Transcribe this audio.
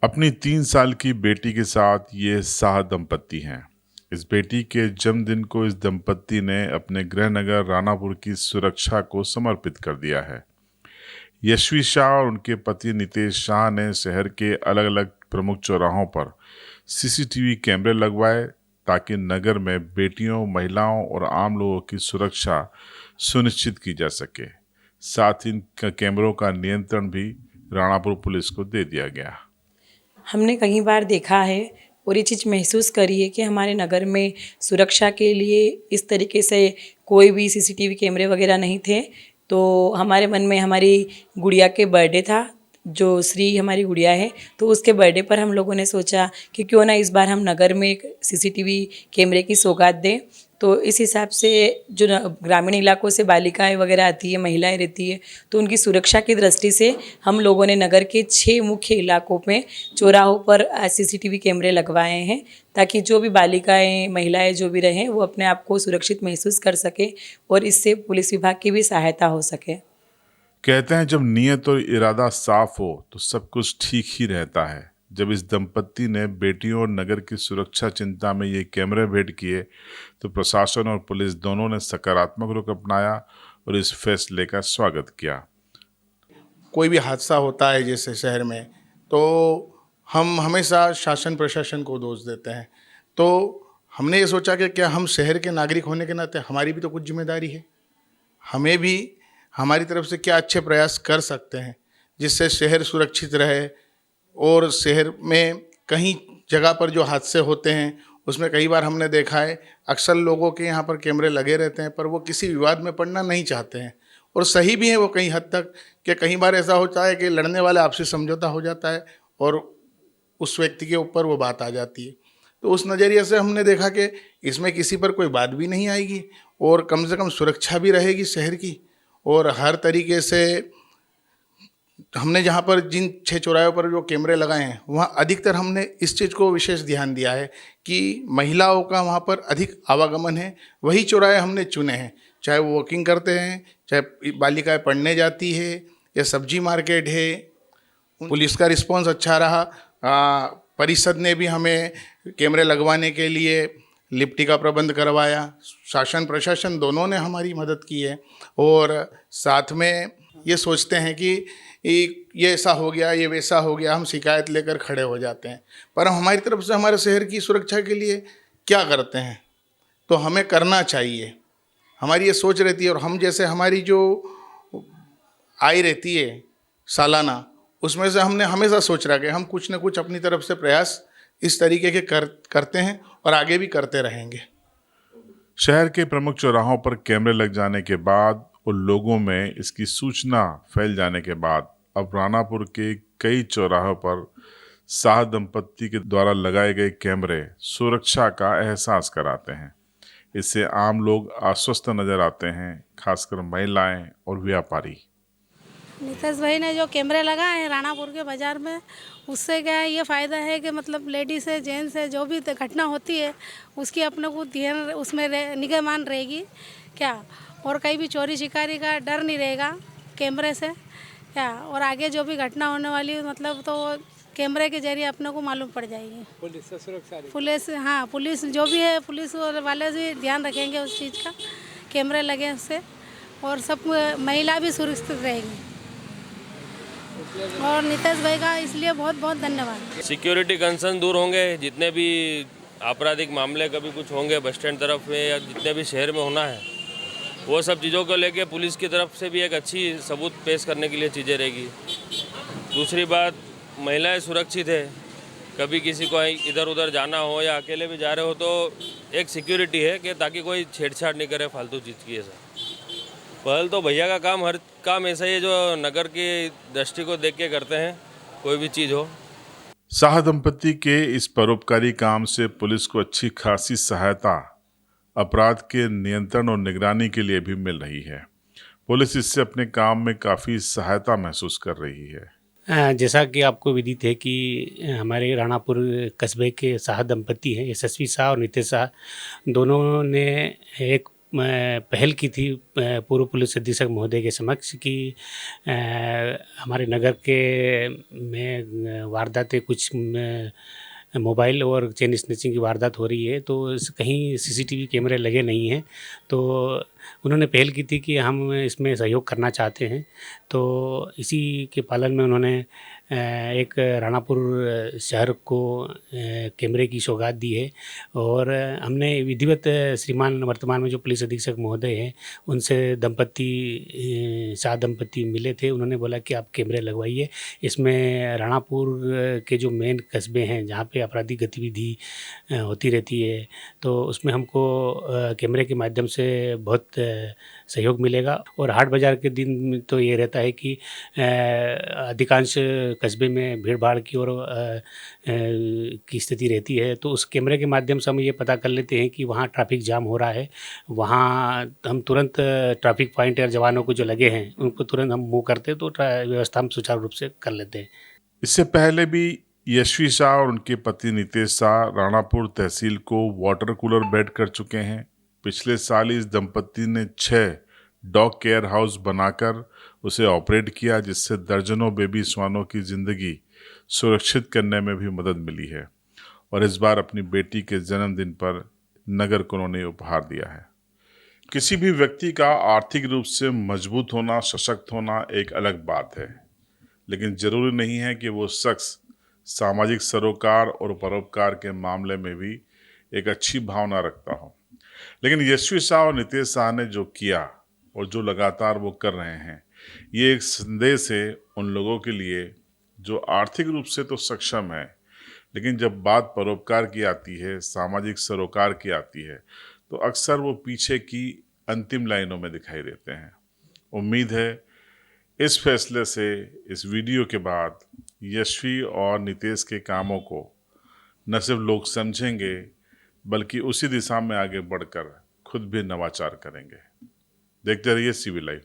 अपनी 3 साल की बेटी के साथ ये शाह दंपत्ति हैं। इस बेटी के जन्मदिन को इस दंपत्ति ने अपने गृहनगर रानापुर की सुरक्षा को समर्पित कर दिया है। यशवी शाह और उनके पति नितेश शाह ने शहर के अलग अलग प्रमुख चौराहों पर सीसीटीवी कैमरे लगवाए ताकि नगर में बेटियों, महिलाओं और आम लोगों की सुरक्षा सुनिश्चित की जा सके। साथ ही इन कैमरों का नियंत्रण भी रानापुर पुलिस को दे दिया गया। हमने कई बार देखा है और ये चीज़ महसूस करी है कि हमारे नगर में सुरक्षा के लिए इस तरीके से कोई भी सीसीटीवी कैमरे वगैरह नहीं थे। तो हमारे मन में हमारी गुड़िया के बर्थडे था, जो श्री हमारी गुड़िया है, तो उसके बर्थडे पर हम लोगों ने सोचा कि क्यों ना इस बार हम नगर में एक सीसीटीवी कैमरे की सौगात दें। तो इस हिसाब से जो ग्रामीण इलाकों से बालिकाएं वगैरह आती है, महिलाएं रहती है, तो उनकी सुरक्षा की दृष्टि से हम लोगों ने नगर के 6 मुख्य इलाकों में चौराहों पर सीसीटीवी कैमरे लगवाए हैं ताकि जो भी बालिकाएं, महिलाएं जो भी रहें वो अपने आप को सुरक्षित महसूस कर सके और इससे पुलिस विभाग की भी सहायता हो सके। कहते हैं जब नीयत और इरादा साफ हो तो सब कुछ ठीक ही रहता है। जब इस दंपत्ति ने बेटियों और नगर की सुरक्षा चिंता में ये कैमरे भेंट किए तो प्रशासन और पुलिस दोनों ने सकारात्मक रुख अपनाया और इस फैसले का स्वागत किया। कोई भी हादसा होता है जैसे शहर में, तो हम हमेशा शासन प्रशासन को दोष देते हैं। तो हमने ये सोचा कि क्या हम शहर के नागरिक होने के नाते हमारी भी तो कुछ जिम्मेदारी है, हमें भी हमारी तरफ से क्या अच्छे प्रयास कर सकते हैं जिससे शहर सुरक्षित रहे। और शहर में कहीं जगह पर जो हादसे होते हैं उसमें कई बार हमने देखा है अक्सर लोगों के यहाँ पर कैमरे लगे रहते हैं पर वो किसी विवाद में पड़ना नहीं चाहते हैं, और सही भी है वो कई हद तक। कि कई बार ऐसा होता है कि लड़ने वाले आपसी समझौता हो जाता है और उस व्यक्ति के ऊपर वो बात आ जाती है। तो उस नज़रिए से हमने देखा कि इसमें किसी पर कोई बात भी नहीं आएगी और कम से कम सुरक्षा भी रहेगी शहर की। और हर तरीके से हमने जहाँ पर जिन 6 चौराहों पर जो कैमरे लगाए हैं वहाँ अधिकतर हमने इस चीज़ को विशेष ध्यान दिया है कि महिलाओं का वहाँ पर अधिक आवागमन है, वही चौराहे हमने चुने हैं। चाहे वो वॉकिंग करते हैं, चाहे बालिकाएं पढ़ने जाती है या सब्जी मार्केट है। पुलिस का रिस्पांस अच्छा रहा। परिषद ने भी हमें कैमरे लगवाने के लिए लिफ्टी का प्रबंध करवाया। शासन प्रशासन दोनों ने हमारी मदद की है और साथ में ये सोचते हैं कि ये ऐसा हो गया, ये वैसा हो गया, हम शिकायत लेकर खड़े हो जाते हैं। पर हम हमारी तरफ से हमारे शहर की सुरक्षा के लिए क्या करते हैं तो हमें करना चाहिए, हमारी ये सोच रहती है। और हम जैसे हमारी जो आय रहती है सालाना, उसमें से हमने हमेशा सोच रहा कि हम कुछ न कुछ अपनी तरफ से प्रयास इस तरीके के करते हैं और आगे भी करते रहेंगे। शहर के प्रमुख चौराहों पर कैमरे लग जाने के बाद और लोगों में इसकी सूचना फैल जाने के बाद अब रानापुर के कई चौराहों पर शाह दंपत्ति के द्वारा लगाए गए कैमरे सुरक्षा का एहसास कराते हैं। इससे आम लोग आश्वस्त नजर आते हैं, खासकर महिलाएं और व्यापारी। नितेश भाई ने जो कैमरे लगाए हैं रानापुर के बाज़ार में, उससे क्या है ये फ़ायदा है कि मतलब लेडीज़ है, जेंट्स है, जो भी घटना होती है उसकी अपने को ध्यान उसमें निगहमान रहेगी क्या, और कहीं भी चोरी शिकारी का डर नहीं रहेगा कैमरे से क्या। और आगे जो भी घटना होने वाली मतलब तो कैमरे के जरिए अपने को मालूम पड़ जाएगी। पुलिस से सुरक्षा पुलिस, हाँ पुलिस जो भी है, पुलिस वाले भी ध्यान रखेंगे उस चीज़ का, कैमरे लगे उससे, और सब महिला भी सुरक्षित रहेगी। और नितेश भाई का इसलिए बहुत बहुत धन्यवाद। सिक्योरिटी कंसर्न दूर होंगे, जितने भी आपराधिक मामले कभी कुछ होंगे बस स्टैंड तरफ में या जितने भी शहर में होना है, वो सब चीज़ों को लेके पुलिस की तरफ से भी एक अच्छी सबूत पेश करने के लिए चीज़ें रहेगी। दूसरी बात, महिलाएं सुरक्षित है, कभी किसी को इधर उधर जाना हो या अकेले भी जा रहे हो तो एक सिक्योरिटी है कि ताकि कोई छेड़छाड़ नहीं करे फालतू चीज़ की। ऐसा पहल तो भैया का काम, हर काम ऐसा ही है जो नगर की दृष्टि को देख के करते हैं, कोई भी चीज़ हो। शाह दंपत्ति के इस परोपकारी काम से पुलिस को अच्छी खासी सहायता अपराध के नियंत्रण और निगरानी के लिए भी मिल रही है। पुलिस इससे अपने काम में काफ़ी सहायता महसूस कर रही है। जैसा कि आपको विदित है कि हमारे रानापुर कस्बे के शाह दंपत्ति हैं, यशस्वी शाह और नितेश शाह, दोनों ने एक पहल की थी पूर्व पुलिस अधीक्षक महोदय के समक्ष कि हमारे नगर के में वारदातें कुछ मोबाइल और चेन स्नैचिंग की वारदात हो रही है, तो कहीं सीसीटीवी कैमरे लगे नहीं हैं। तो उन्होंने पहल की थी कि हम इसमें सहयोग करना चाहते हैं। तो इसी के पालन में उन्होंने एक राणापुर शहर को कैमरे की सौगात दी है और हमने विधिवत श्रीमान वर्तमान में जो पुलिस अधीक्षक महोदय हैं उनसे शाह दंपति मिले थे। उन्होंने बोला कि आप कैमरे लगवाइए। इसमें राणापुर के जो मेन कस्बे हैं जहाँ पे आपराधिक गतिविधि होती रहती है, तो उसमें हमको कैमरे के माध्यम से बहुत सहयोग मिलेगा। और हाट बाज़ार के दिन में तो ये रहता है कि अधिकांश कस्बे में भीड़ भाड़ की और की स्थिति रहती है, तो उस कैमरे के माध्यम से हम ये पता कर लेते हैं कि वहाँ ट्रैफिक जाम हो रहा है। वहाँ हम तुरंत ट्रैफिक पॉइंट या जवानों को जो लगे हैं उनको तुरंत हम मूव करते हैं, तो व्यवस्था हम सुचारू रूप से कर लेते हैं। इससे पहले भी यशवी शाह और उनके पति नितेश शाह राणापुर तहसील को वाटर कूलर बेड कर चुके हैं। पिछले साल इस दंपति ने 6 डॉग केयर हाउस बनाकर उसे ऑपरेट किया, जिससे दर्जनों बेबी श्वानों की ज़िंदगी सुरक्षित करने में भी मदद मिली है। और इस बार अपनी बेटी के जन्मदिन पर नगर को उन्होंने उपहार दिया है। किसी भी व्यक्ति का आर्थिक रूप से मजबूत होना, सशक्त होना एक अलग बात है, लेकिन ज़रूरी नहीं है कि वो शख्स सामाजिक सरोकार और परोपकार के मामले में भी एक अच्छी भावना रखता हो। लेकिन यशवी शाह और नितेश शाह ने जो किया और जो लगातार वो कर रहे हैं, ये एक संदेश है उन लोगों के लिए जो आर्थिक रूप से तो सक्षम है, लेकिन जब बात परोपकार की आती है, सामाजिक सरोकार की आती है, तो अक्सर वो पीछे की अंतिम लाइनों में दिखाई देते हैं। उम्मीद है इस फैसले से, इस वीडियो के बाद यशवी और नितेश के कामों को न सिर्फ लोग समझेंगे, बल्कि उसी दिशा में आगे बढ़कर खुद भी नवाचार करेंगे। देखते रहिए CB लाइव।